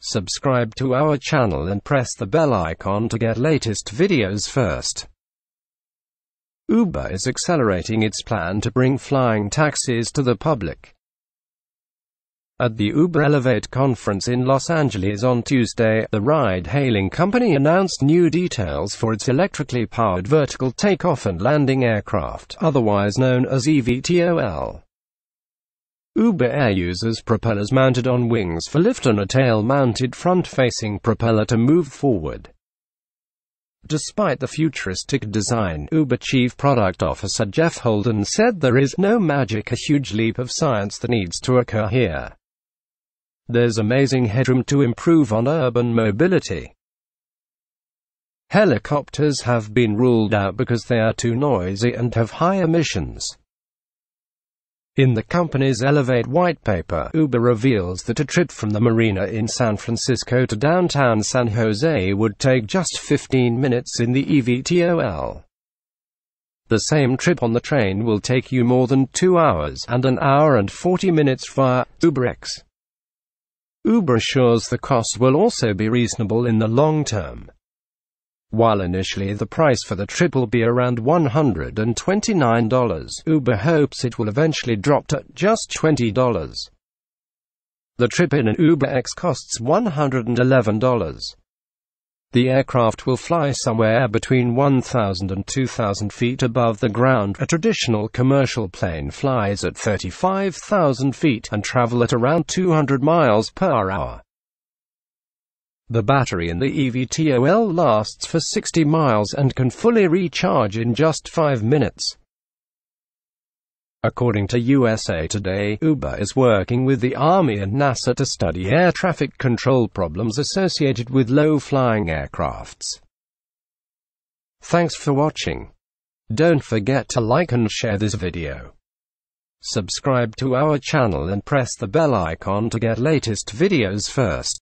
Subscribe to our channel and press the bell icon to get latest videos first. Uber is accelerating its plan to bring flying taxis to the public. At the Uber Elevate conference in Los Angeles on Tuesday, the ride-hailing company announced new details for its electrically powered vertical takeoff and landing aircraft, otherwise known as eVTOL. Uber Air uses propellers mounted on wings for lift and a tail-mounted front-facing propeller to move forward. Despite the futuristic design, Uber Chief Product Officer Jeff Holden said there is no magic, a huge leap of science that needs to occur here. There's amazing headroom to improve on urban mobility. Helicopters have been ruled out because they are too noisy and have high emissions. In the company's Elevate white paper, Uber reveals that a trip from the marina in San Francisco to downtown San Jose would take just 15 minutes in the eVTOL. The same trip on the train will take you more than 2 hours, and an hour and 40 minutes via UberX. Uber assures the cost will also be reasonable in the long term. While initially the price for the trip will be around $129, Uber hopes it will eventually drop to just $20. The trip in an UberX costs $111. The aircraft will fly somewhere between 1,000 and 2,000 feet above the ground. A traditional commercial plane flies at 35,000 feet and travel at around 200 miles per hour. The battery in the eVTOL lasts for 60 miles and can fully recharge in just 5 minutes. According to USA Today, Uber is working with the Army and NASA to study air traffic control problems associated with low-flying aircrafts. Thanks for watching. Don't forget to like and share this video. Subscribe to our channel and press the bell icon to get latest videos first.